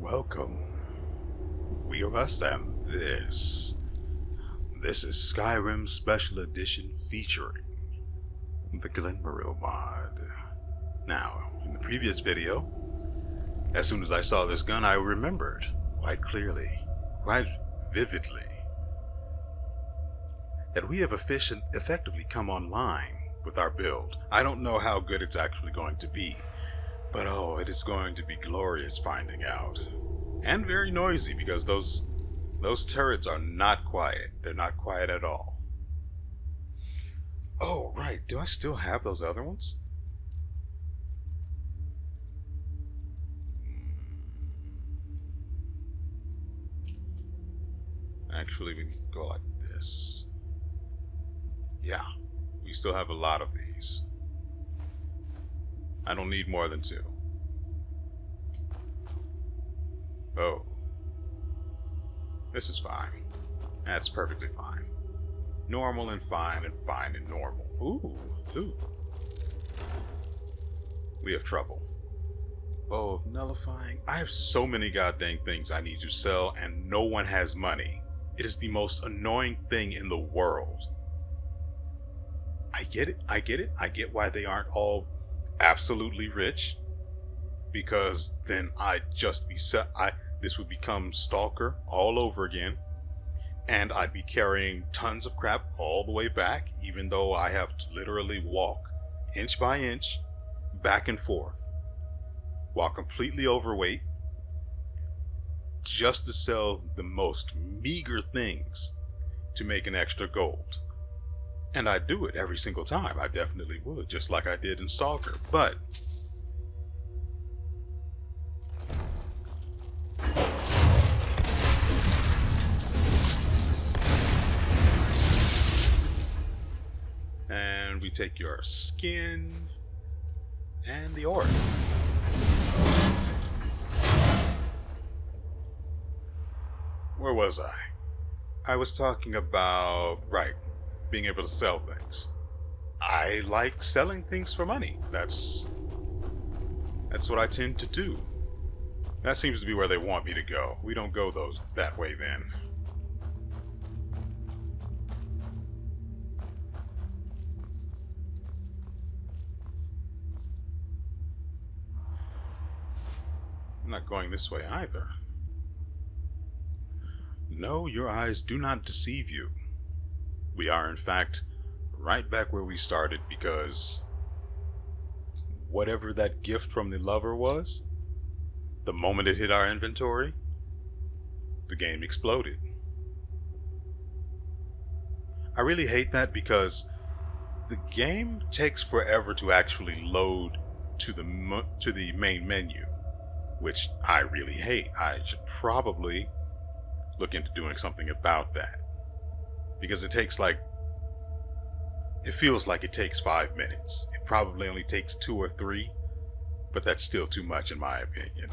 Welcome, WeArEuS, and this is Skyrim Special Edition featuring the Glenmoril Mod. Now, in the previous video, as soon as I saw this gun, I remembered quite clearly, quite vividly, that we have effectively come online with our build. I don't know how good it's actually going to be, but oh, it is going to be glorious finding out. And very noisy, because those turrets are not quiet. They're not quiet at all. Oh, right. Do I still have those other ones? Actually, we can go like this. Yeah, we still have a lot of these. I don't need more than 2. Oh. This is fine. That's perfectly fine. Normal and fine and normal. Ooh. We have trouble. Bow of nullifying. I have so many goddamn things I need to sell and no one has money. It is the most annoying thing in the world. I get it. I get why they aren't all absolutely rich, because then I'd just be this would become Stalker all over again, and I'd be carrying tons of crap all the way back, even though I have to literally walk inch by inch back and forth while completely overweight just to sell the most meager things to make an extra gold. And I do it every single time. I definitely would, just like I did in Stalker. But and we take your skin and the ore. Where was I? I was talking about, right, being able to sell things. I like selling things for money. That's what I tend to do. That seems to be where they want me to go. We don't go that way then. I'm not going this way either. No, your eyes do not deceive you. We are, in fact, right back where we started, because whatever that gift from the lover was, the moment it hit our inventory, the game exploded. I really hate that, because the game takes forever to actually load to the main menu, which I really hate. I should probably look into doing something about that. Because it feels like it takes 5 minutes. It probably only takes 2 or 3, but that's still too much in my opinion.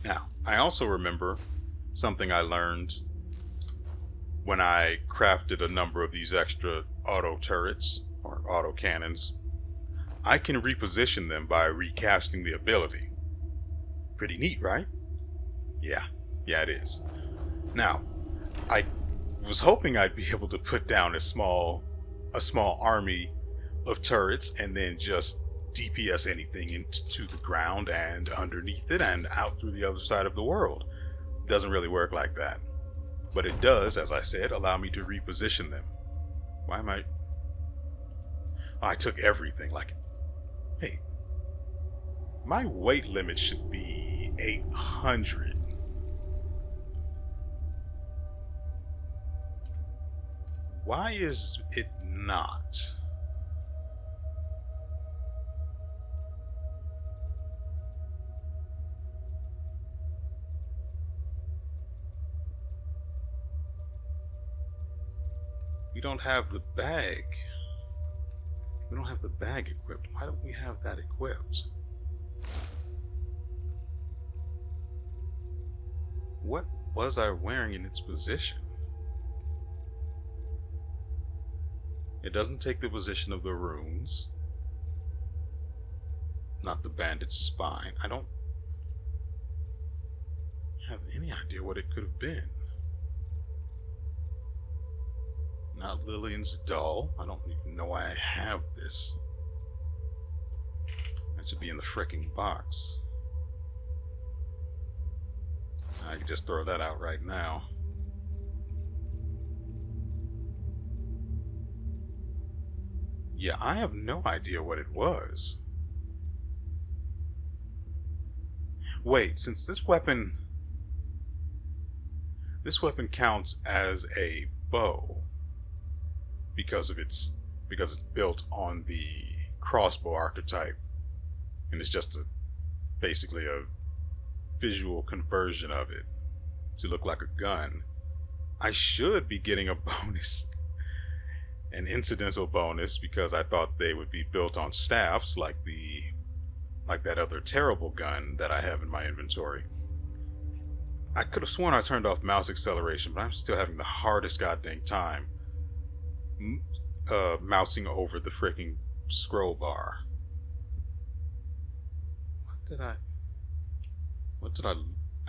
Now, I also remember something I learned when I crafted a number of these extra auto turrets, or auto cannons. I can reposition them by recasting the ability. Pretty neat, right? Yeah, it is. Now, I was hoping I'd be able to put down a small army of turrets and then just DPS anything into the ground and underneath it and out through the other side of the world. It doesn't really work like that. But it does, as I said, allow me to reposition them. Why am I... I took everything. Like, hey, my weight limit should be 800. Why is it not? We don't have the bag. We don't have the bag equipped. Why don't we have that equipped? What was I wearing in its position? It doesn't take the position of the runes. Not the bandit's spine. I don't have any idea what it could have been. Not Lillian's doll. I don't even know why I have this. That should be in the frickin' box. I could just throw that out right now. Yeah, I have no idea what it was. Wait, since this weapon counts as a bow because it's built on the crossbow archetype, and it's just basically a visual conversion of it to look like a gun. I should be getting a bonus, an incidental bonus, because I thought they would be built on staffs like that other terrible gun that I have in my inventory. I could have sworn I turned off mouse acceleration, but I'm still having the hardest goddamn time mousing over the freaking scroll bar. I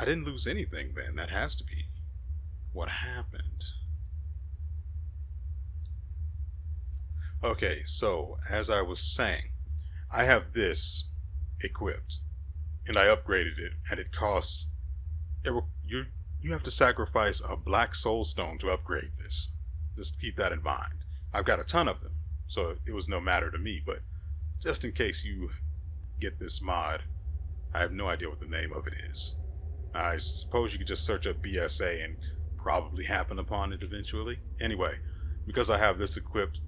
didn't lose anything then. That has to be what happened. Okay, so as I was saying, I have this equipped, and I upgraded it, and it costs. You have to sacrifice a black soul stone to upgrade this. Just keep that in mind. I've got a ton of them, so it was no matter to me. But just in case you get this mod, I have no idea what the name of it is. I suppose you could just search up BSA and probably happen upon it eventually. Anyway, because I have this equipped,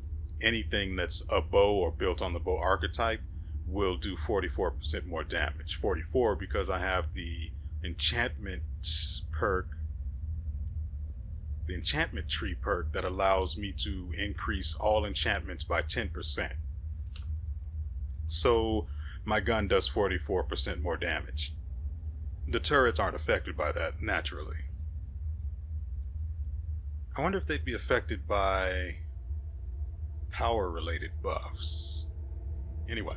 anything that's a bow or built on the bow archetype will do 44% more damage. 44 because I have the enchantment perk, the enchantment tree perk that allows me to increase all enchantments by 10%. So my gun does 44% more damage. The turrets aren't affected by that, naturally. I wonder if they'd be affected by power-related buffs. Anyway,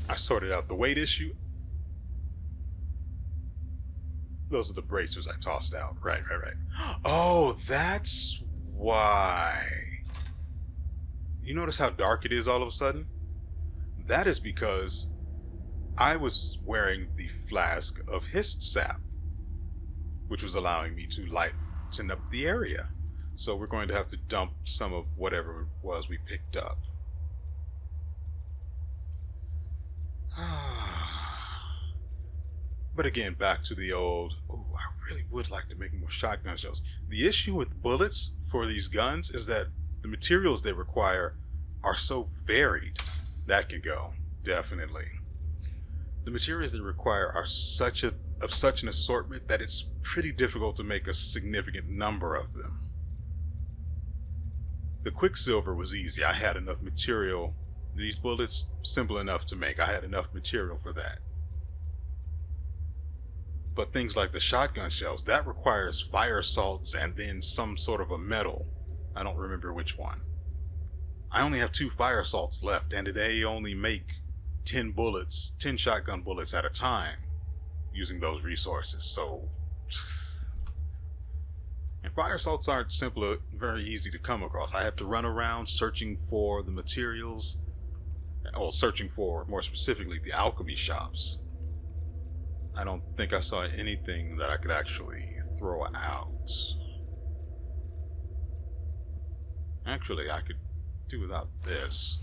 I sorted out the weight issue. Those are the bracers I tossed out. Right. Oh, that's why. You notice how dark it is all of a sudden? That is because I was wearing the flask of hist sap, which was allowing me to lighten up the area. So we're going to have to dump some of whatever it was we picked up. But again, back to the old, I really would like to make more shotgun shells. The issue with bullets for these guns is that the materials they require are so varied. That can go, definitely. The materials they require are of such an assortment that it's pretty difficult to make a significant number of them. The Quicksilver was easy. I had enough material. These bullets, simple enough to make. I had enough material for that. But things like the shotgun shells, that requires fire salts and then some sort of a metal. I don't remember which one. I only have 2 fire salts left, and they only make 10 shotgun bullets at a time using those resources. So, and fire salts aren't very easy to come across. I have to run around searching for the materials, or searching for, more specifically, the alchemy shops. I don't think I saw anything that I could actually throw out. Actually, I could do without this.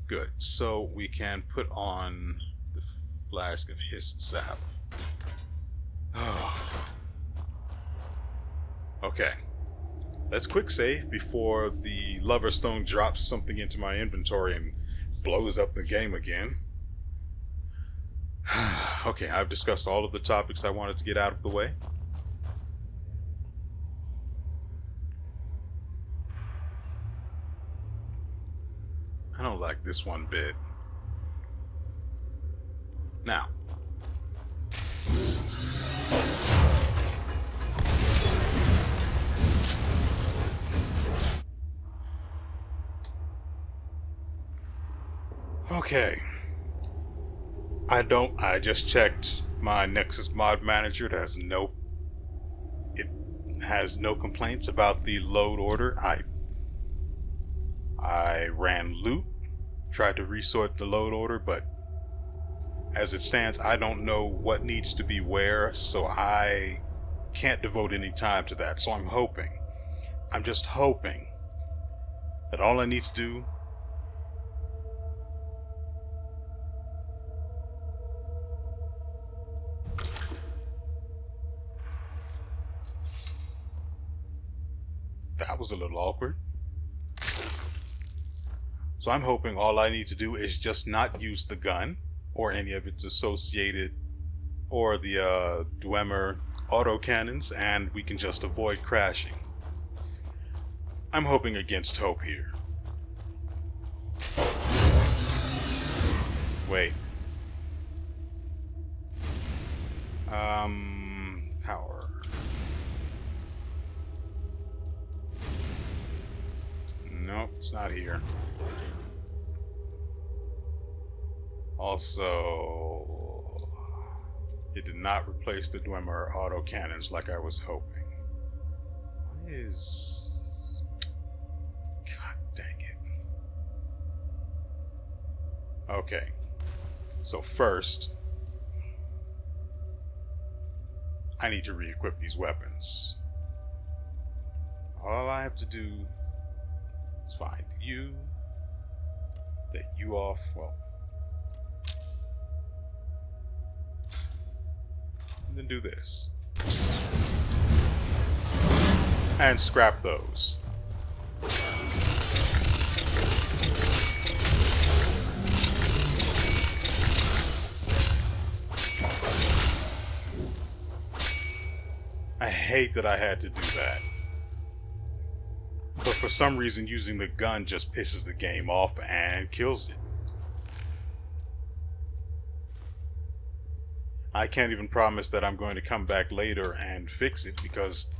Good. So we can put on the flask of hist sap. Okay. Let's quick save before the Lover Stone drops something into my inventory and blows up the game again. Okay, I've discussed all of the topics I wanted to get out of the way. I don't like this one bit. Now, Okay. I just checked my Nexus Mod Manager. It has no complaints about the load order. I ran loop, tried to resort the load order, but as it stands, I don't know what needs to be where, so I can't devote any time to that. So I'm just hoping that all I need to do that was a little awkward. So I'm hoping all I need to do is just not use the gun or any of its associated or the WeArEuS autocannons, and we can just avoid crashing. I'm hoping against hope here. Wait. Power. Nope, it's not here. Also, it did not replace the WeArEuS autocannons like I was hoping. Why is... God dang it. Okay. So first, I need to re-equip these weapons. All I have to do is find you, take you off, well, and then do this. And scrap those. I hate that I had to do that. But for some reason, using the gun just pisses the game off and kills it. I can't even promise that I'm going to come back later and fix it because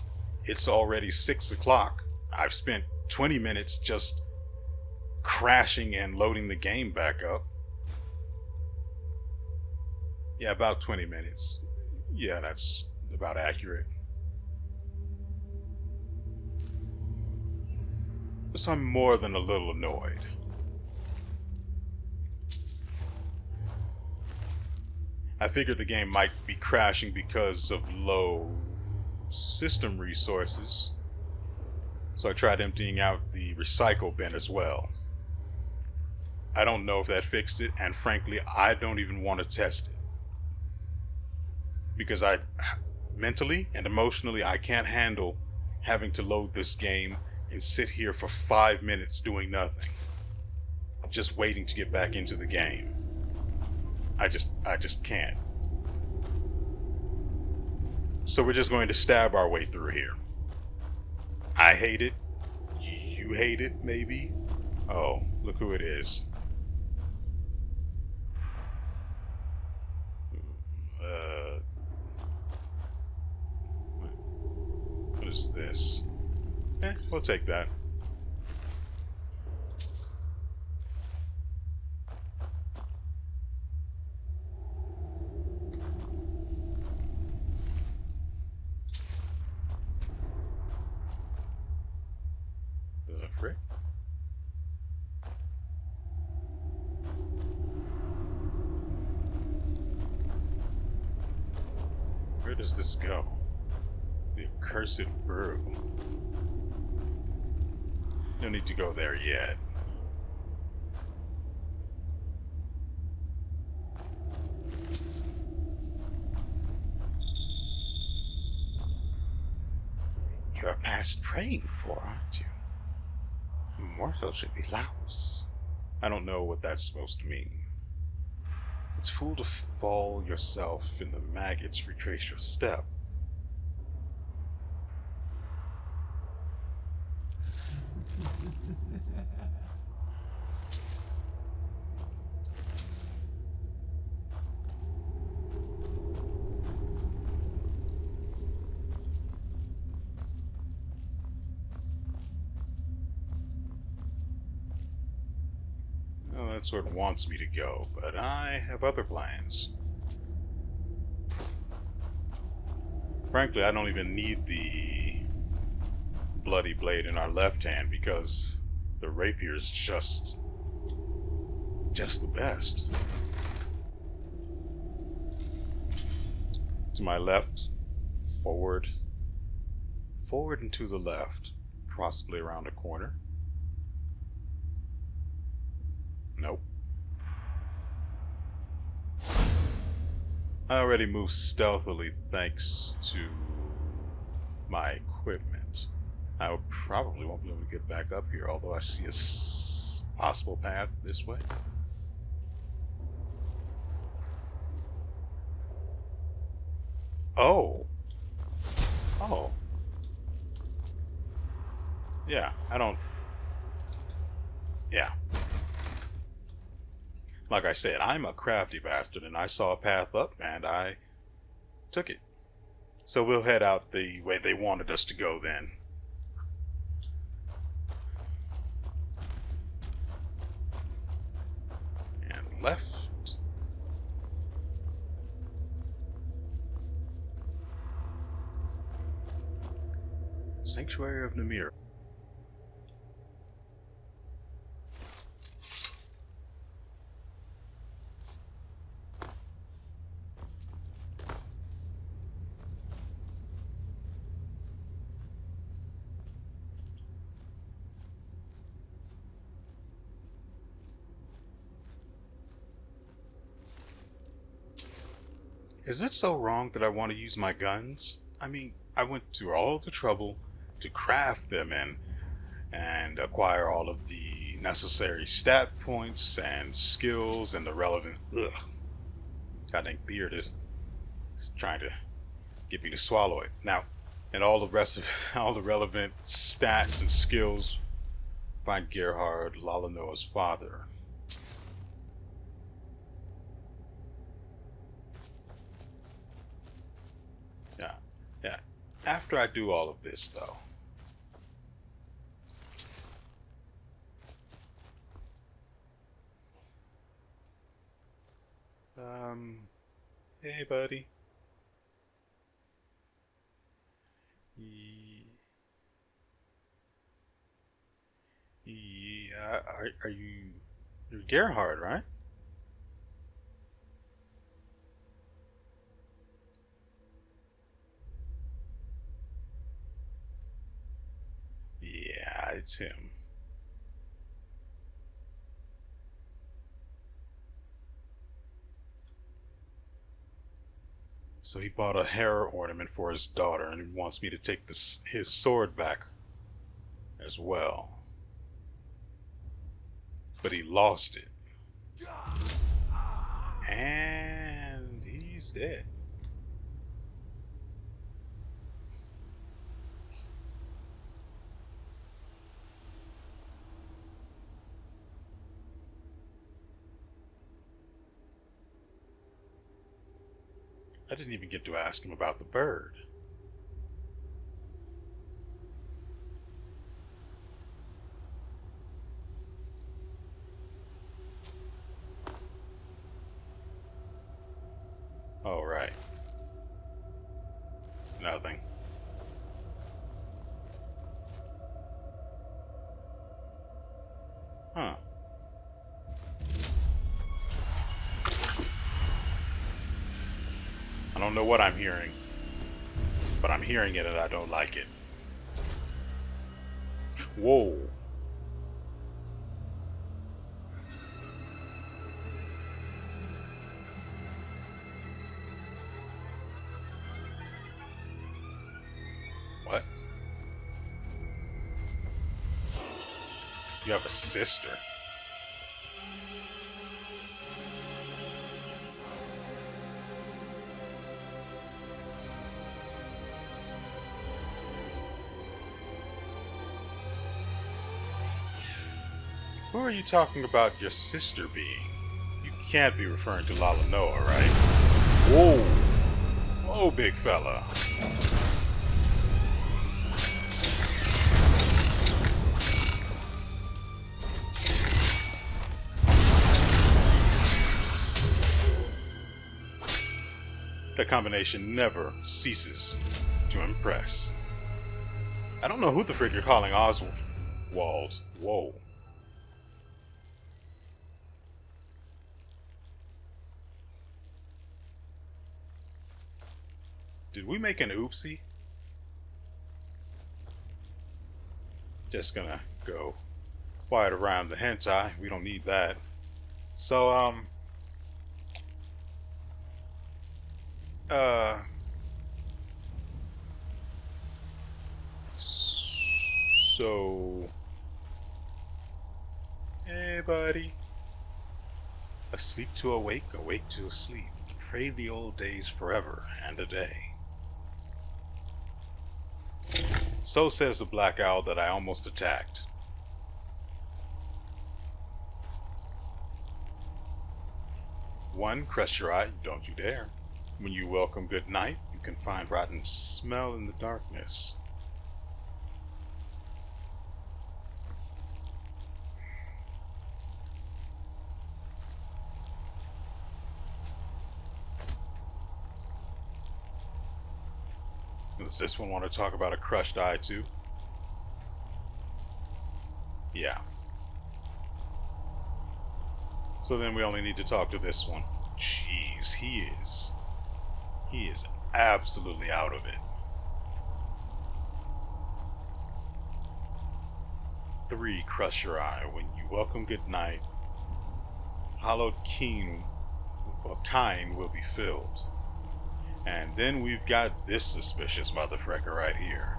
it's already 6 o'clock. I've spent 20 minutes just crashing and loading the game back up. Yeah, about 20 minutes. Yeah, that's about accurate. So I'm more than a little annoyed. I figured the game might be crashing because of low system resources, so I tried emptying out the recycle bin as well. I don't know if that fixed it, and frankly, I don't even want to test it. Because mentally and emotionally, I can't handle having to load this game and sit here for 5 minutes doing nothing, just waiting to get back into the game. I just can't. So we're just going to stab our way through here. I hate it. You hate it, maybe? Oh, look who it is. What is this? We'll take that. The frick? Where does this go? The accursed brew. No need to go there yet. You're past praying for, aren't you? Mortal should be louse. I don't know what that's supposed to mean. It's fool to fall yourself and the maggots retrace your step. that's where it wants me to go, but I have other plans. Frankly, I don't even need the bloody blade in our left hand because the rapier's just the best. To my left, forward and to the left, possibly around a corner. Nope. I already moved stealthily thanks to my equipment. I probably won't be able to get back up here, although I see a possible path this way. Oh. Yeah, Yeah. Like I said, I'm a crafty bastard, and I saw a path up, and I took it. So we'll head out the way they wanted us to go then. And left. Sanctuary of Namir. Is it so wrong that I want to use my guns? I mean, I went to all the trouble to craft them and acquire all of the necessary stat points and skills and the relevant... Ugh. Goddamn beard is trying to get me to swallow it. Now, and all the rest of all the relevant stats and skills, find Gerhard, Lalanoa's father. Yeah. After I do all of this, though. Hey, buddy. Yeah, are you're Gerhard, right? Yeah, it's him. So he bought a hair ornament for his daughter, and he wants me to take his sword back as well. But he lost it. And he's dead. I didn't even get to ask him about the bird. Oh, right. Nothing. Huh. I don't know what I'm hearing, but I'm hearing it and I don't like it. Whoa. What? You have a sister? Who are you talking about your sister being? You can't be referring to Lalanoa, right? Whoa! Whoa, big fella. That combination never ceases to impress. I don't know who the frick you're calling Oswald. Whoa. Did we make an oopsie? Just gonna go quiet around the hentai. We don't need that. So, so, hey buddy. Asleep to awake, awake to sleep. Pray the old days forever and a day. So says the black owl that I almost attacked. One, crush your eye, don't you dare. When you welcome good night, you can find rotten smell in the darkness. Does this one want to talk about a crushed eye too? Yeah. So then we only need to talk to this one. Jeez, he is absolutely out of it. 3, crush your eye. When you welcome good night, hollowed keen or kine will be filled. And then we've got this suspicious motherfucker right here.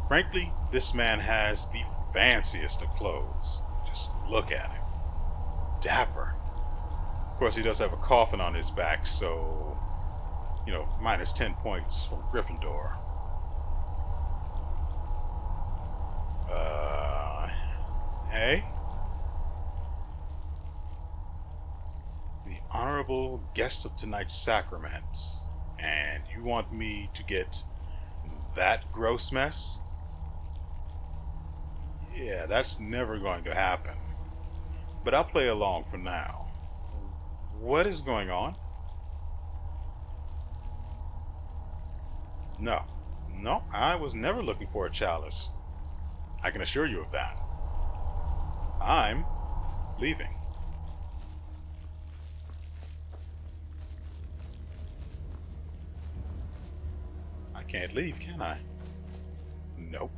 Frankly, this man has the fanciest of clothes. Just look at him. Dapper. Of course, he does have a coffin on his back, so, you know, minus 10 points from Gryffindor. Hey? The honorable guest of tonight's sacrament. And you want me to get that gross mess? Yeah, that's never going to happen. But I'll play along for now. What is going on? No, I was never looking for a chalice. I can assure you of that. I'm leaving. I can't leave, can I? Nope.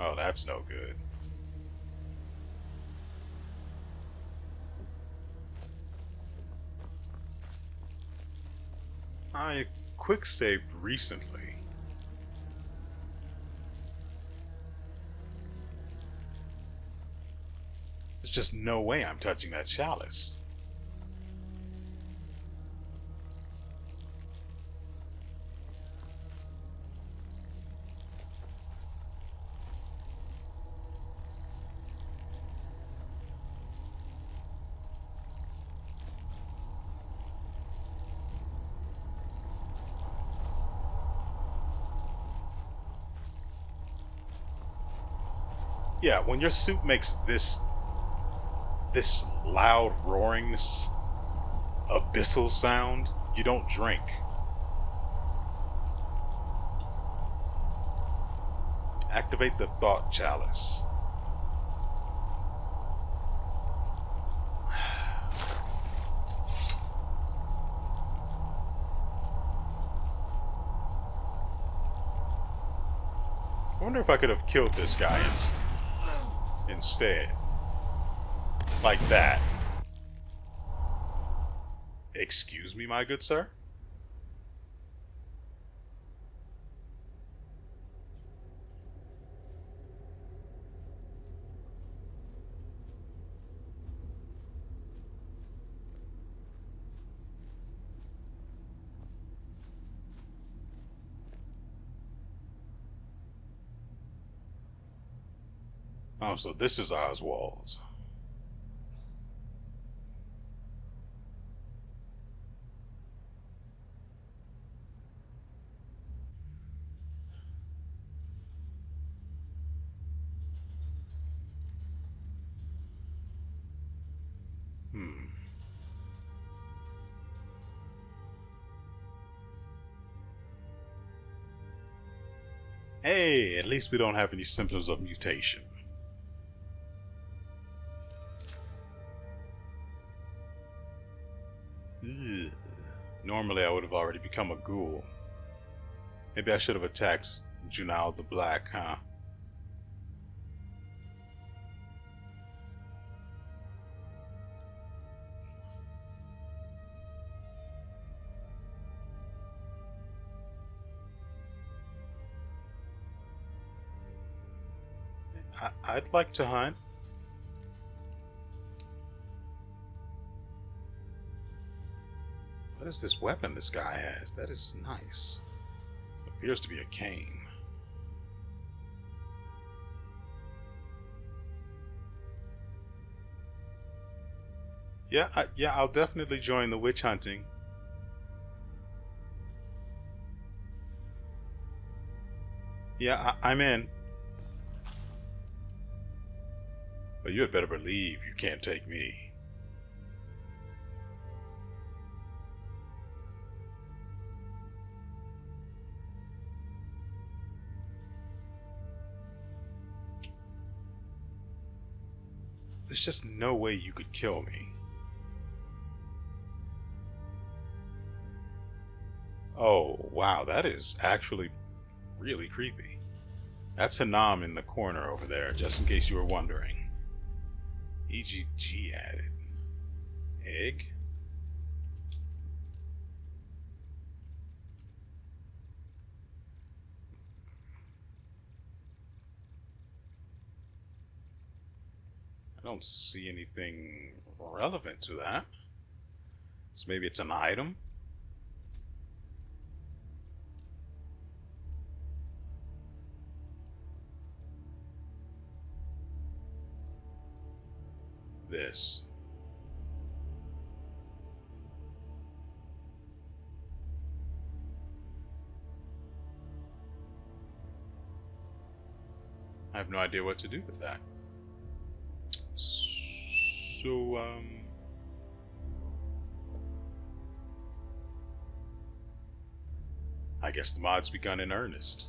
Oh, that's no good. I quick saved recently. There's just no way I'm touching that chalice. Yeah, when your soup makes this loud roaring, this abyssal sound, you don't drink. Activate the thought chalice. I wonder if I could have killed this guy instead. Like that. Excuse me, my good sir? Oh, so this is Oswald. Hey, at least we don't have any symptoms of mutation. Ugh. Normally I would have already become a ghoul. Maybe I should have attacked Junal the Black, huh? I'd like to hunt. What is this weapon this guy has? That is nice. Appears to be a cane. Yeah, I'll definitely join the witch hunting. Yeah, I'm in. But you had better believe you can't take me. There's just no way you could kill me. Oh, wow, that is actually really creepy. That's Hanam in the corner over there, just in case you were wondering. EGG added. Egg? I don't see anything relevant to that. So maybe it's an item? This. I have no idea what to do with that. So, I guess the mod's begun in earnest.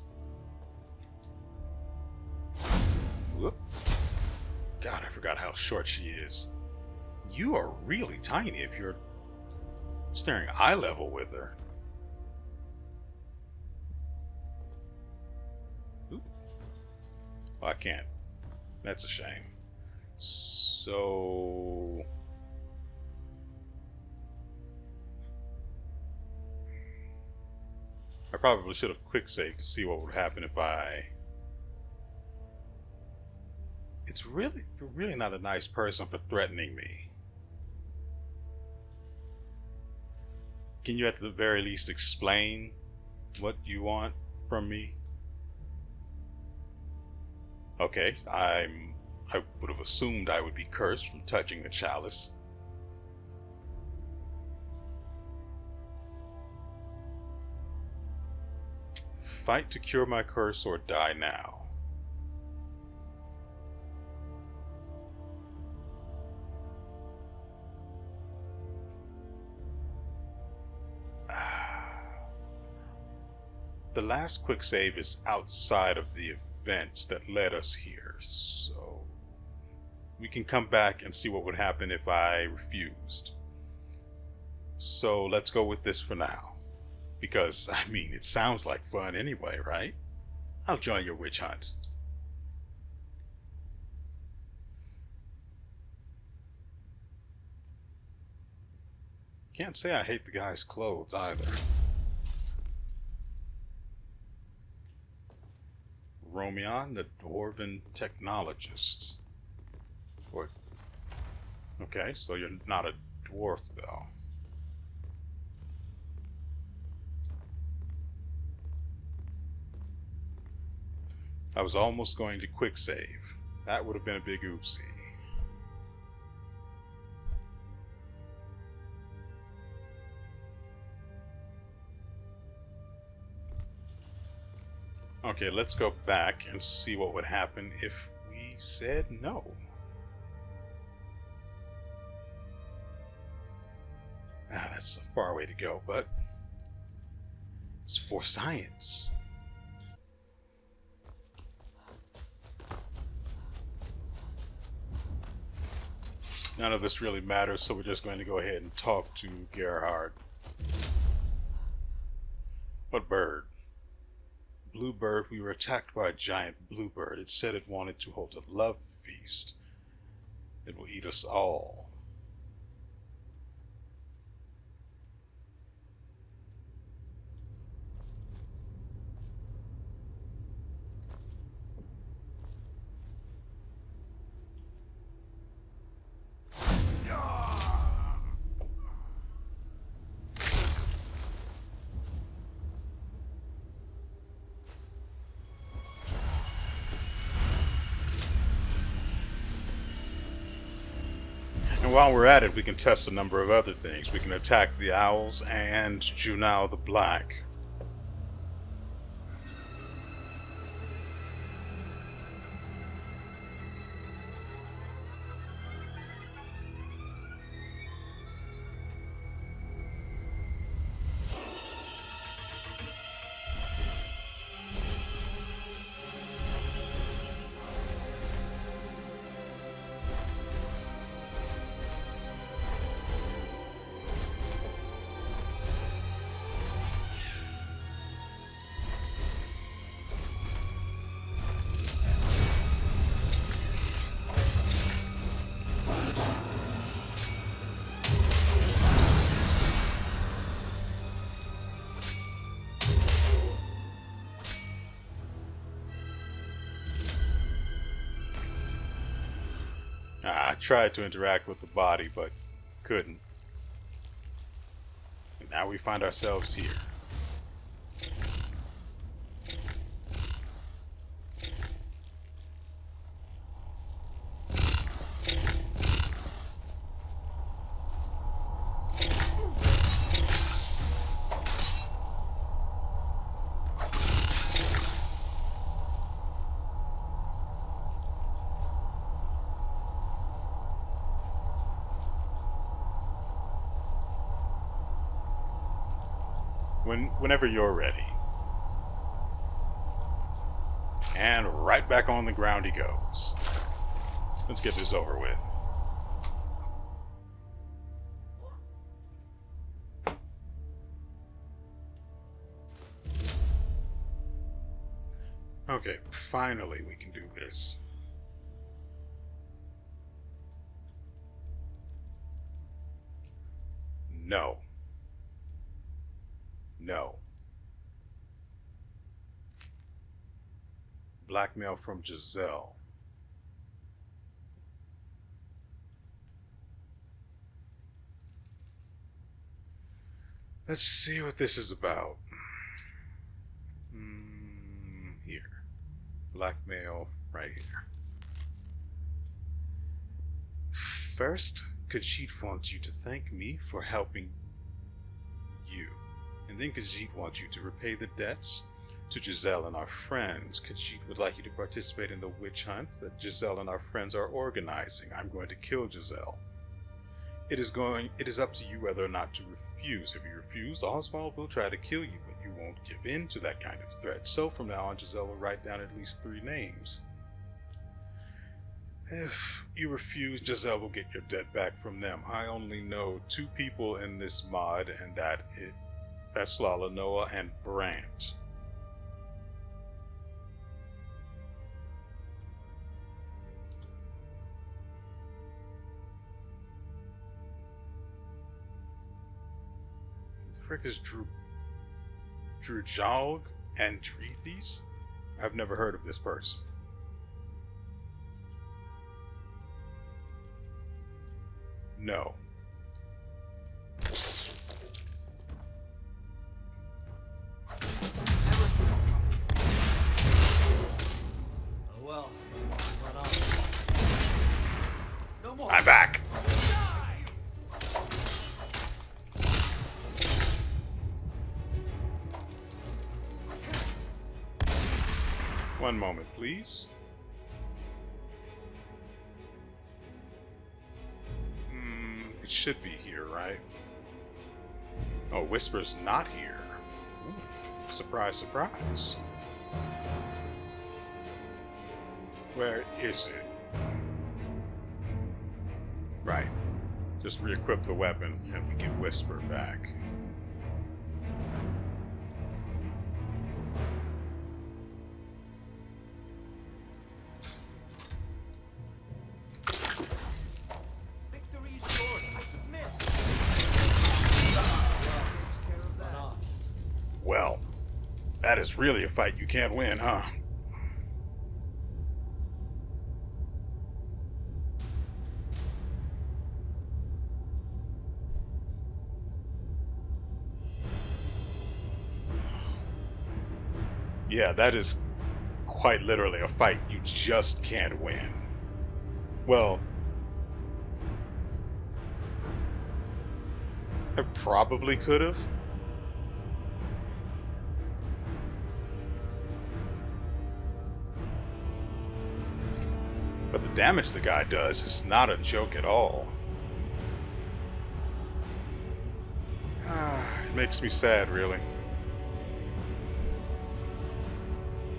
Whoop. God, I forgot how short she is. You are really tiny if you're staring eye level with her. Oop. Well, I can't. That's a shame. So... I probably should have quick saved to see what would happen if I... It's really not a nice person for threatening me. Can you at the very least explain what you want from me? Okay, I would have assumed I would be cursed from touching the chalice. Fight to cure my curse or die now. The last quick save is outside of the events that led us here, so we can come back and see what would happen if I refused. So let's go with this for now. Because, I mean, it sounds like fun anyway, right? I'll join your witch hunt. Can't say I hate the guy's clothes either. Romion, the Dwarven Technologist. What? Okay, so you're not a dwarf, though. I was almost going to quick save. That would have been a big oopsie. Okay, let's go back and see what would happen if we said no. That's a far way to go, but it's for science. None of this really matters, so we're just going to go ahead and talk to Gerhard. What bird? Bluebird. We were attacked by a giant bluebird. It said it wanted to hold a love feast. It will eat us all. And while we're at it, we can test a number of other things. We can attack the owls and Junao the Black. I tried to interact with the body, but couldn't. And now we find ourselves here. Whenever you're ready. And right back on the ground he goes. Let's get this over with. Okay, finally we can do this. No. No. Blackmail from Giselle. Let's see what this is about. Here. Blackmail right here. First, Khajiit wants you to thank me for helping you. And then Khajiit wants you to repay the debts to Giselle and our friends. Khajiit would like you to participate in the witch hunt that Giselle and our friends are organizing. I'm going to kill Giselle. It is up to you whether or not to refuse. If you refuse, Oswald will try to kill you, but you won't give in to that kind of threat. So from now on, Giselle will write down at least 3 names. If you refuse, Giselle will get your debt back from them. I only know 2 people in this mod, and that's Lala Noah and Brant. The frick is Drujog and Drethys? I've never heard of this person. No. Well, no more. I'm back. One moment, please. It should be here, right? Oh, Whisper's not here. Ooh, surprise, surprise. Where is it? Right. Just re-equip the weapon and we get Whisper back. Victory is yours. I submit. Well, that is really a fight you can't win, huh? Yeah, that is quite literally a fight you just can't win. Well, I probably could have. But the damage the guy does is not a joke at all. It makes me sad, really.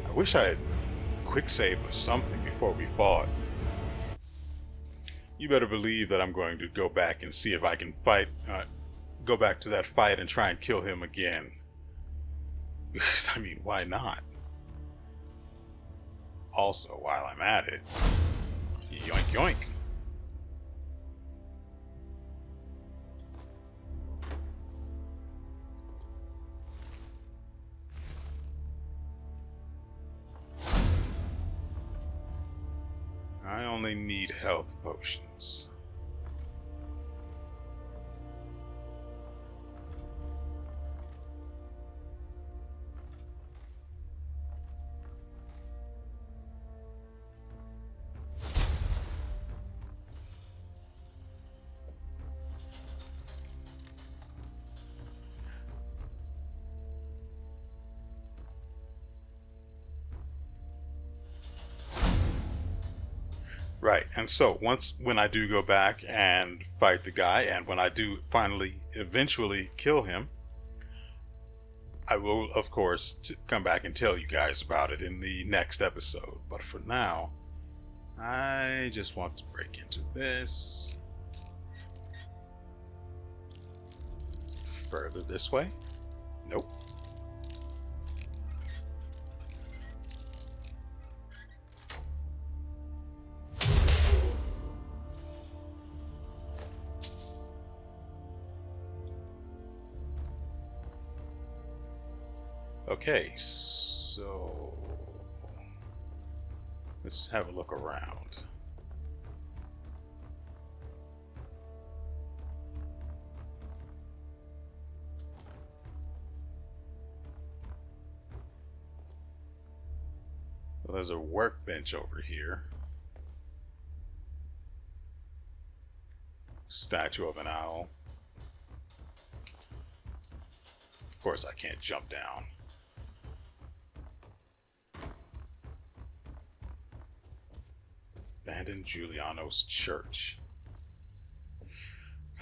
I wish I had quick save or something before we fought. You better believe that I'm going to go back and see if I can go back to that fight and try and kill him again. Because, I mean, why not? Also, while I'm at it, yoink yoink. I only need health potions. Right, and so when I do go back and fight the guy, and when I do finally eventually kill him, I will, of course, come back and tell you guys about it in the next episode. But for now, I just want to break into this. Further this way? Nope. Okay, so let's have a look around. Well, there's a workbench over here. Statue of an owl. Of course, I can't jump down. Abandoned Giuliano's church.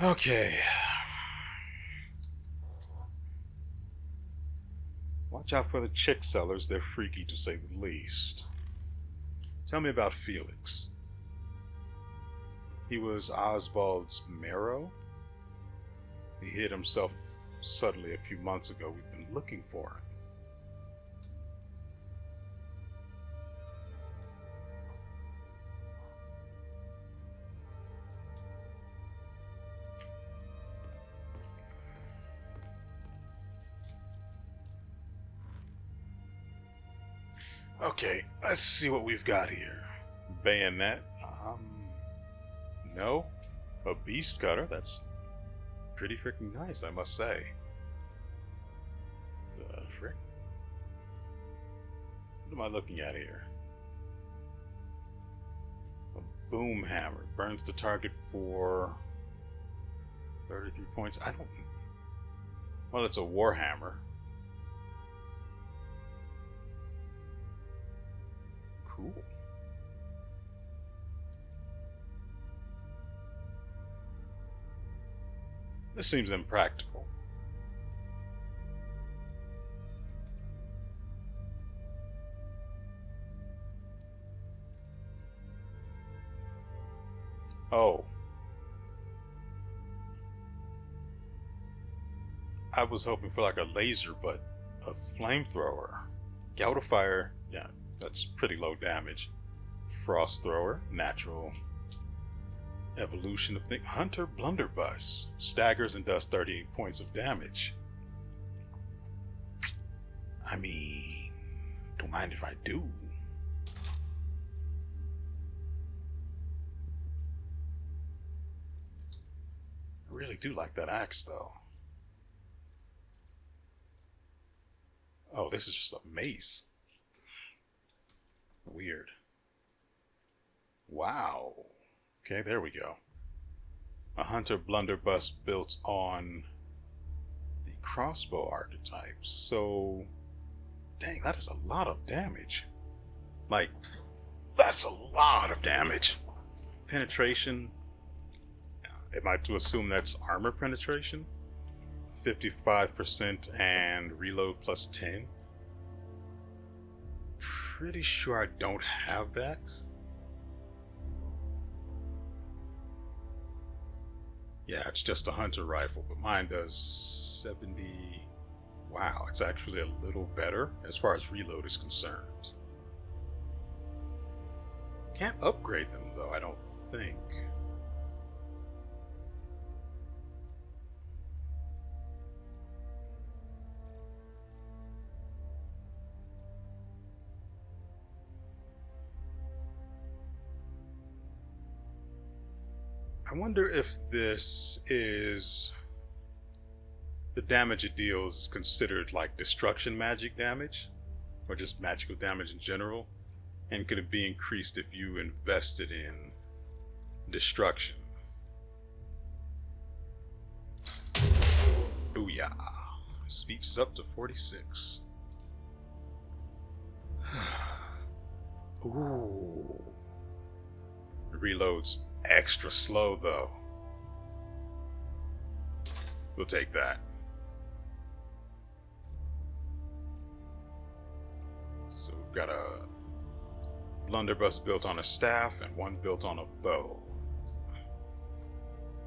Okay. Watch out for the chick sellers. They're freaky to say the least. Tell me about Felix. He was Oswald's marrow. He hid himself suddenly a few months ago. We've been looking for him. Okay, let's see what we've got here. Bayonet. No. A beast cutter. That's pretty freaking nice, I must say. The frick? What am I looking at here? A boom hammer. Burns the target for 33 points. I don't... Well, it's a war hammer. Cool. This seems impractical. Oh. I was hoping for like a laser, but a flamethrower. Gout of Fire, yeah, that's pretty low damage. Frost Thrower, natural. Evolution of the Hunter Blunderbuss. Staggers and does 38 points of damage. I mean, don't mind if I do. I really do like that axe, though. Oh, this is just a mace. Weird. Wow. Okay, there we go. A Hunter Blunderbuss built on the crossbow archetype. So, dang, that is a lot of damage. Like, that's a lot of damage. Penetration. Am I to assume that's armor penetration? 55% and reload plus 10. Pretty sure I don't have that. Yeah, it's just a hunter rifle, but mine does 70. Wow, it's actually a little better as far as reload is concerned. Can't upgrade them though, I don't think. I wonder if this is the damage it deals is considered like destruction magic damage or just magical damage in general, and could it be increased if you invested in destruction? Booyah. Speech is up to 46. Ooh. Reloads extra slow though. We'll take that. So we've got a blunderbuss built on a staff and one built on a bow.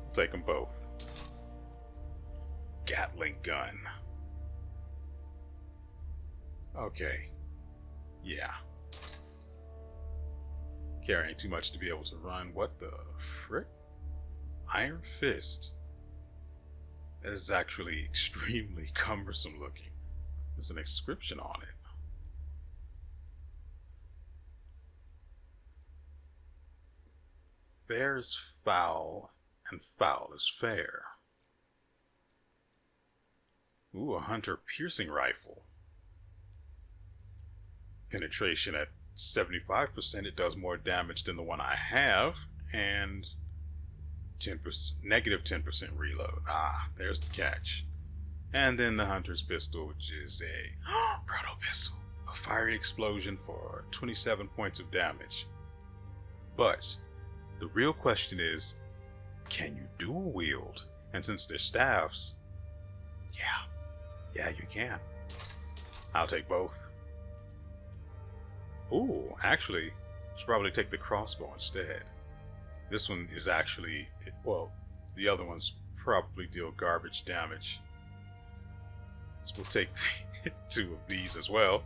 We'll take them both. Gatling gun. Okay. Yeah. Carrying too much to be able to run. What the frick? Iron Fist. That is actually extremely cumbersome looking. There's an inscription on it. Fair is foul, and foul is fair. Ooh, a hunter piercing rifle. Penetration at 75%, it does more damage than the one I have, and 10%, negative 10% reload. Ah, there's the catch. And then the hunter's pistol, which is a proto pistol, a fiery explosion for 27 points of damage. But the real question is, can you dual wield? And since they're staffs, yeah, you can. I'll take both. Ooh, actually, should probably take the crossbow instead. This one is actually, well, the other ones probably deal garbage damage. So we'll take two of these as well.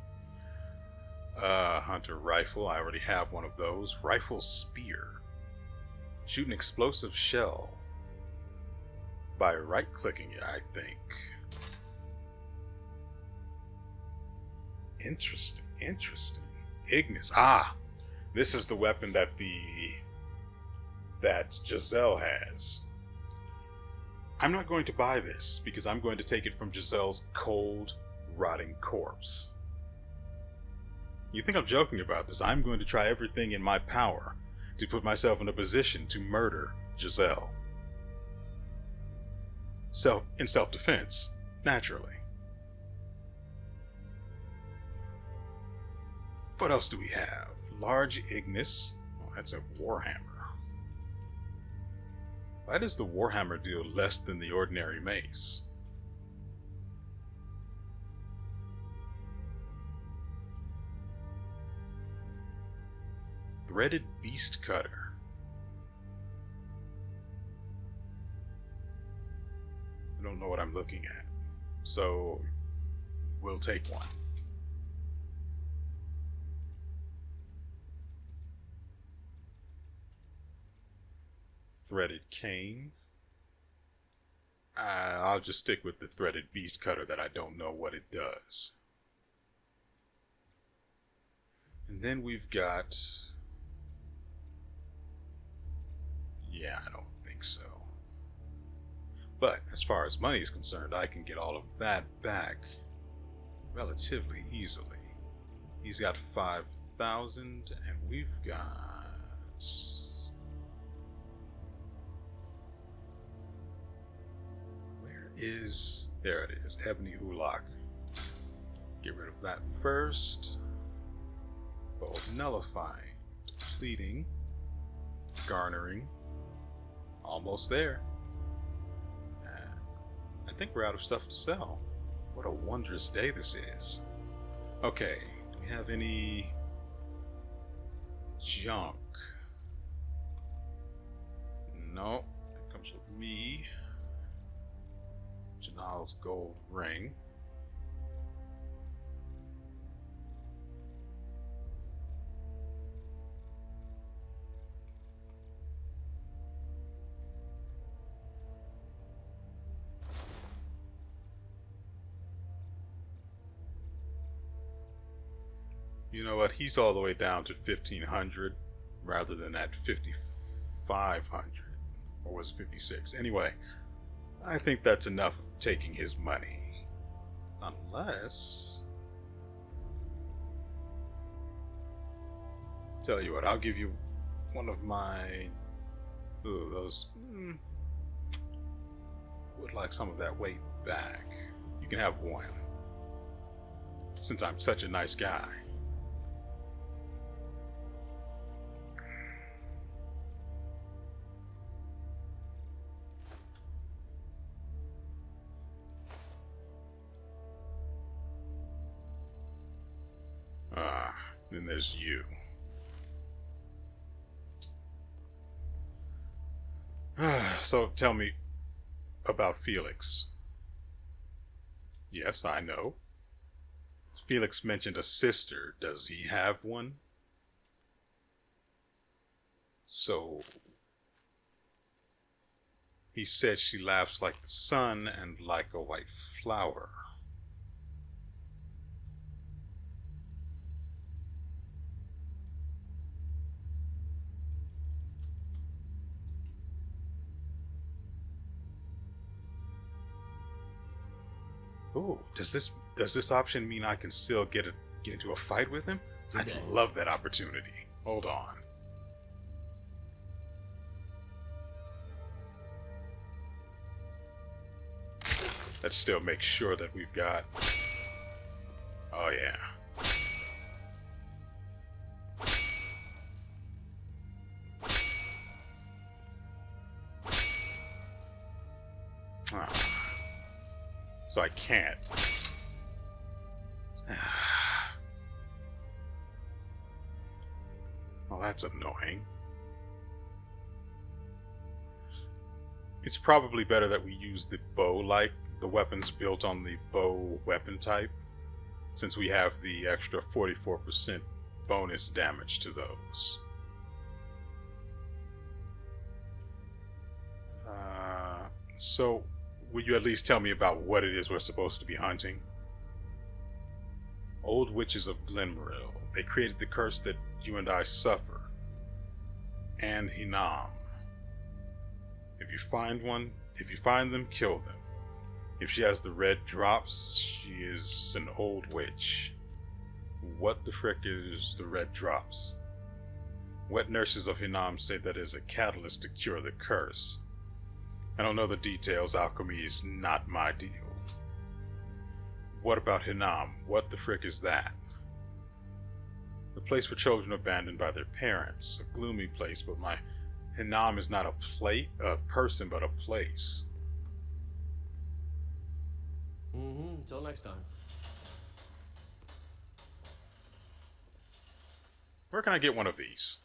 Hunter rifle, I already have one of those. Rifle spear. Shoot an explosive shell by right-clicking it, I think. Interesting. Ignis. Ah, this is the weapon that Giselle has. I'm not going to buy this because I'm going to take it from Giselle's cold, rotting corpse. You think I'm joking about this? I'm going to try everything in my power to put myself in a position to murder Giselle. In self-defense, naturally. What else do we have? Large Ignis. Oh, that's a Warhammer. Why does the Warhammer deal less than the ordinary mace? Threaded Beast Cutter. I don't know what I'm looking at. so we'll take one. Threaded cane. I'll just stick with the threaded beast cutter that I don't know what it does. And then we've got... yeah, I don't think so. But as far as money is concerned, I can get all of that back relatively easily. He's got 5,000 and we've got... where is... there it is, Ebony Ulak. Get rid of that first. Bold nullifying, depleting, garnering. Almost there. I think we're out of stuff to sell. What a wondrous day this is. Okay, do we have any junk? No, that comes with me. Janal's gold ring. You know what? He's all the way down to 1,500 rather than at 5,500. Or was it 56? Anyway, I think that's enough of taking his money. Unless... tell you what, I'll give you one of my... ooh, those... would like some of that weight back. You can have one. Since I'm such a nice guy. Then there's you. So tell me about Felix. Yes, I know. Felix mentioned a sister. Does he have one? So he said she laughs like the sun and like a white flower. Ooh, does this option mean I can still get into a fight with him? I'd love that opportunity. Hold on. Let's still make sure that we've got... oh yeah. So I can't. Well, that's annoying. It's probably better that we use the bow, like the weapons built on the bow weapon type, since we have the extra 44% bonus damage to those. So, will you at least tell me about what it is we're supposed to be hunting? Old witches of Glenmoril. They created the curse that you and I suffer. And Hinam. If you find them, kill them. If she has the red drops, she is an old witch. What the frick is the red drops? Wet nurses of Hinam say that it is a catalyst to cure the curse. I don't know the details. Alchemy is not my deal. What about Hinam? What the frick is that? The place for children abandoned by their parents. A gloomy place, but my Hinam is not a person, but a place. Until next time. Where can I get one of these?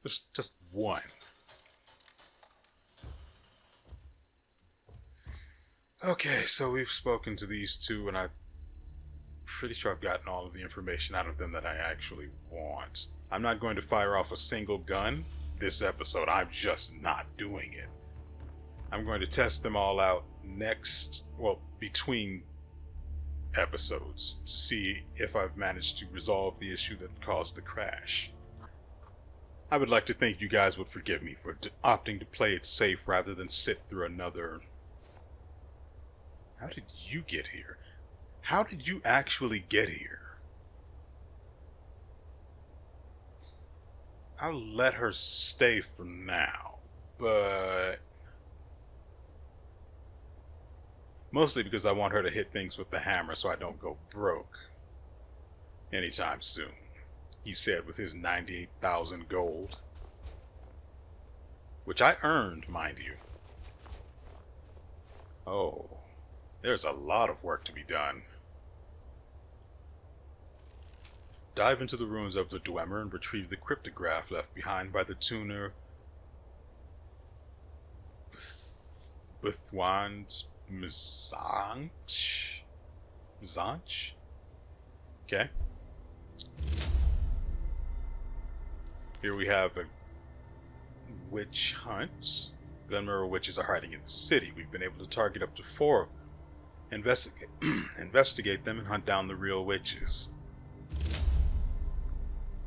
Just one. Okay, so we've spoken to these two, and I'm pretty sure I've gotten all of the information out of them that I actually want. I'm not going to fire off a single gun this episode. I'm just not doing it. I'm going to test them all out between episodes to see if I've managed to resolve the issue that caused the crash. I would like to think you guys would forgive me for opting to play it safe rather than sit through another... How did you get here? How did you actually get here? I'll let her stay for now, but... Mostly because I want her to hit things with the hammer so I don't go broke anytime soon. He said with his 98,000 gold. Which I earned, mind you. Oh, there's a lot of work to be done. Dive into the ruins of the Dwemer and retrieve the cryptograph left behind by the tuner Bthwand Mizanch? Okay. Here we have a witch hunt. Glenmoril witches are hiding in the city. We've been able to target up to 4 of them. Investigate them and hunt down the real witches.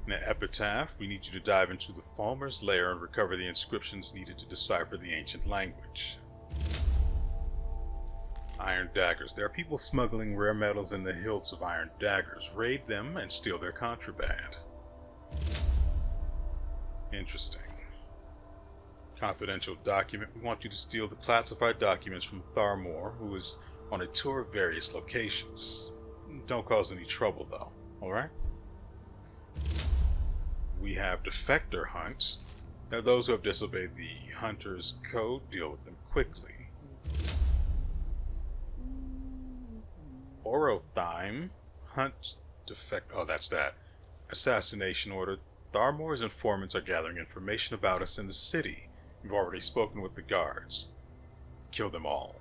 In an epitaph, we need you to dive into the Falmer's lair and recover the inscriptions needed to decipher the ancient language. Iron daggers. There are people smuggling rare metals in the hilts of iron daggers. Raid them and steal their contraband. Interesting. Confidential document. We want you to steal the classified documents from Tharmor, who is on a tour of various locations. Don't cause any trouble, though. Alright? We have Defector Hunt. Now, those who have disobeyed the Hunter's Code, deal with them quickly. Orothime. Hunt. Defect. Oh, that's that. Assassination order. Tharmor's informants are gathering information about us in the city. We've already spoken with the guards. Kill them all.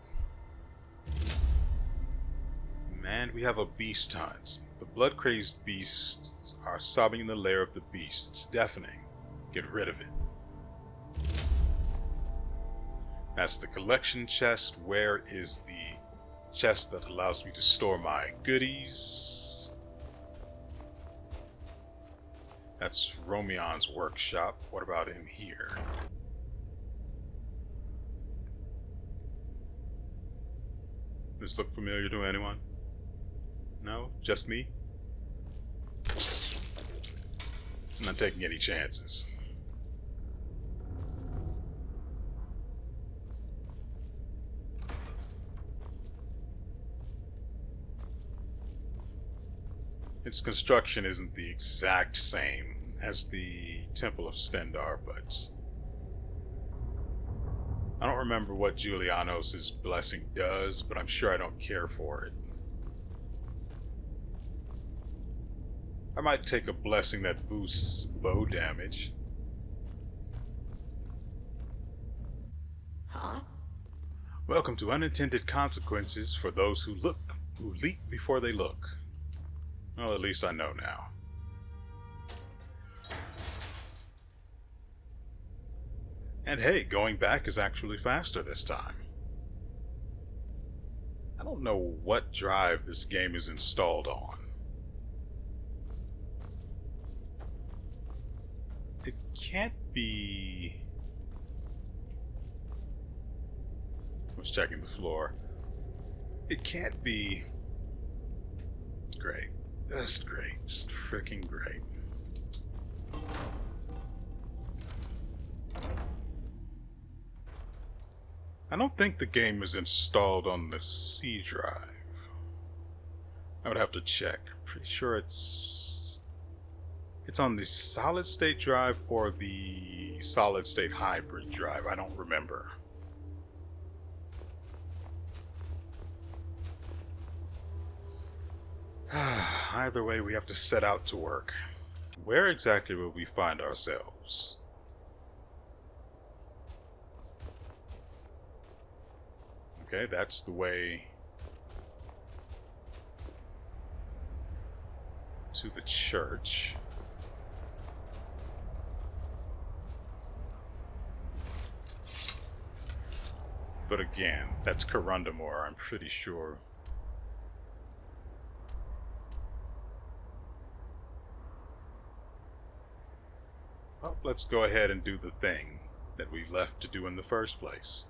And we have a beast hunt. The blood-crazed beasts are sobbing in the lair of the beast. It's deafening. Get rid of it. That's the collection chest. Where is the chest that allows me to store my goodies? That's Romion's workshop. What about in here? This look familiar to anyone? No? Just me? I'm not taking any chances. Its construction isn't the exact same as the Temple of Stendar, but I don't remember what Julianos' blessing does, but I'm sure I don't care for it. I might take a blessing that boosts bow damage. Huh? Welcome to Unintended Consequences for those who leap before they look. Well, at least I know now. And hey, going back is actually faster this time. I don't know what drive this game is installed on. It can't be... I was checking the floor. It can't be... Great. Just great. Just freaking great. I don't think the game is installed on the C drive. I would have to check. Pretty sure it's on the solid state drive or the solid state hybrid drive. I don't remember. Either way, we have to set out to work. Where exactly will we find ourselves? Okay, that's the way to the church. But again, that's Corundamore, I'm pretty sure. Well, let's go ahead and do the thing that we left to do in the first place.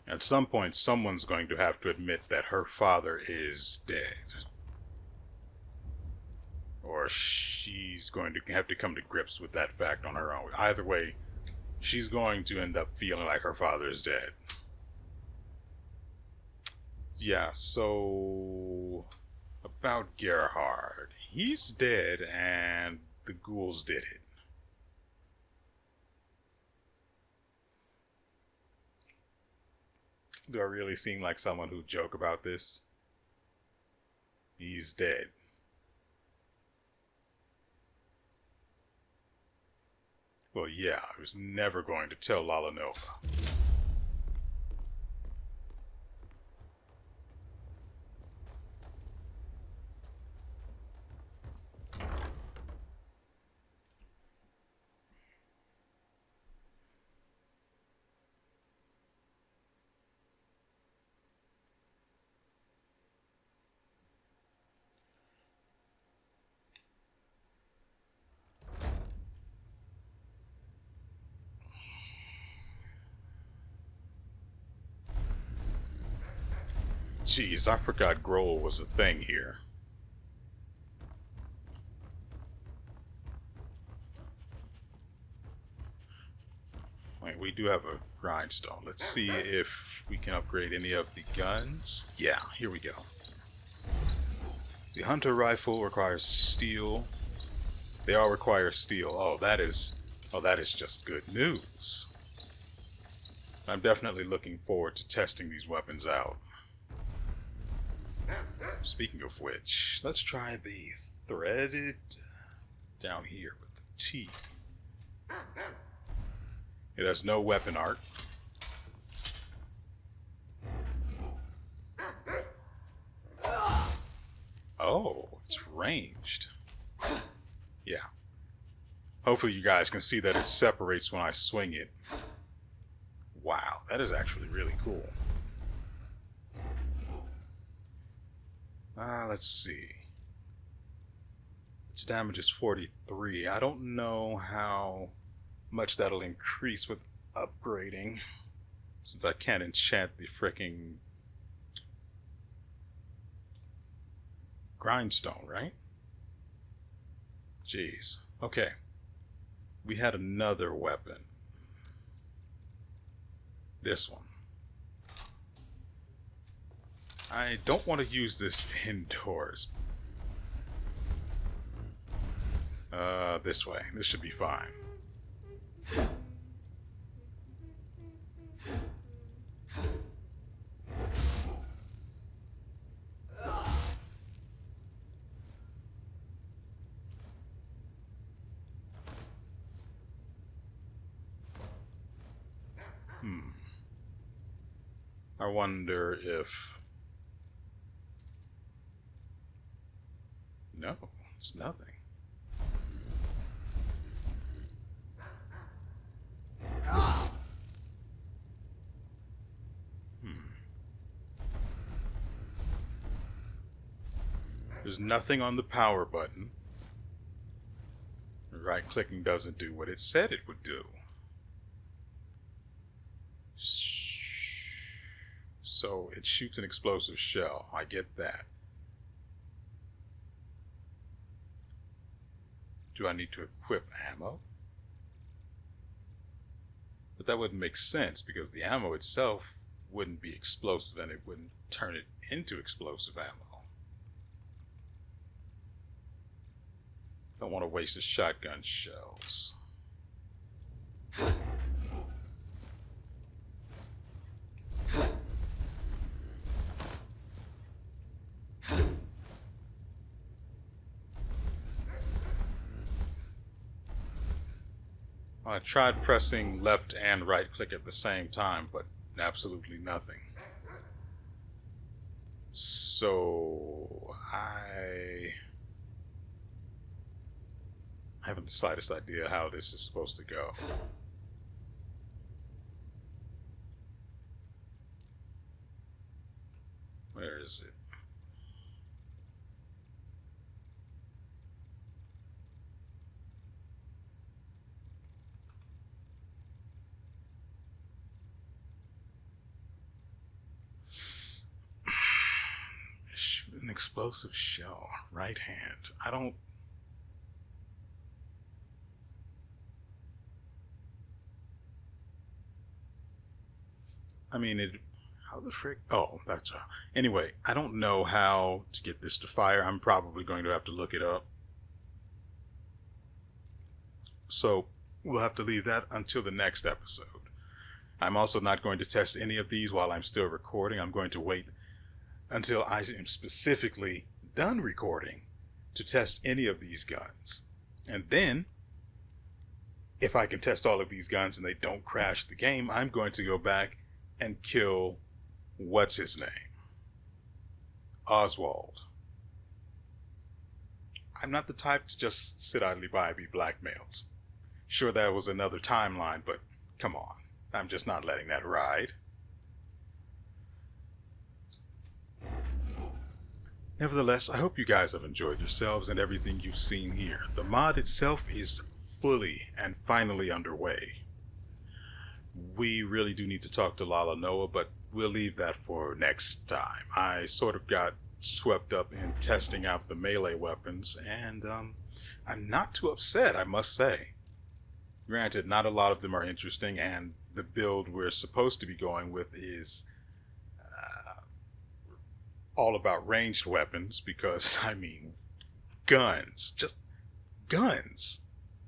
At some point, someone's going to have to admit that her father is dead. Or she's going to have to come to grips with that fact on her own. Either way, she's going to end up feeling like her father is dead. Yeah, so about Gerhard. He's dead and the ghouls did it. Do I really seem like someone who'd joke about this? He's dead. Well, yeah, I was never going to tell Lalanova. Jeez, I forgot Grohl was a thing here. Wait, we do have a grindstone. Let's see if we can upgrade any of the guns. Yeah, here we go. The hunter rifle requires steel. They all require steel. Oh, that is just good news. I'm definitely looking forward to testing these weapons out. Speaking of which, let's try the threaded down here with the T. It has no weapon art. Oh, it's ranged. Yeah. Hopefully you guys can see that it separates when I swing it. Wow, that is actually really cool. Let's see. Its damage is 43. I don't know how much that'll increase with upgrading, since I can't enchant the frickin' grindstone, right? Jeez. Okay. We had another weapon. This one. I don't want to use this indoors. This way. This should be fine. I wonder if... No, it's nothing. There's nothing on the power button. Right-clicking doesn't do what it said it would do. So it shoots an explosive shell. I get that. Do I need to equip ammo? But that wouldn't make sense because the ammo itself wouldn't be explosive and it wouldn't turn it into explosive ammo. Don't want to waste the shotgun shells. I tried pressing left and right click at the same time, but absolutely nothing. So I haven't the slightest idea how this is supposed to go. Where is it? Shoot an explosive shell. Right hand. How the frick? Oh, that's anyway, I don't know how to get this to fire. I'm probably going to have to look it up. So we'll have to leave that until the next episode. I'm also not going to test any of these while I'm still recording. I'm going to wait until I am specifically done recording to test any of these guns. And then, if I can test all of these guns and they don't crash the game, I'm going to go back and kill, what's his name? Oswald. I'm not the type to just sit idly by and be blackmailed. Sure, that was another timeline, but come on. I'm just not letting that ride. Nevertheless, I hope you guys have enjoyed yourselves and everything you've seen here. The mod itself is fully and finally underway. We really do need to talk to Lala Noah, but we'll leave that for next time. I sort of got swept up in testing out the melee weapons, and I'm not too upset, I must say. Granted, not a lot of them are interesting, and the build we're supposed to be going with is all about ranged weapons, because, guns. Just guns.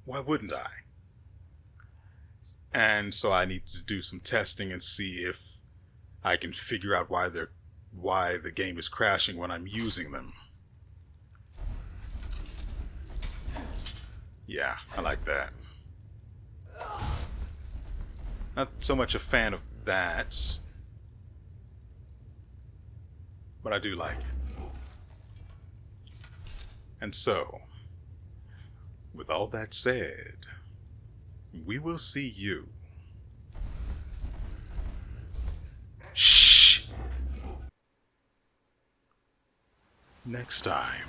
Why wouldn't I? And so I need to do some testing and see if I can figure out why the game is crashing when I'm using them. Yeah, I like that. Not so much a fan of that, but I do like it. And so, with all that said, we will see you. Shh! Next time.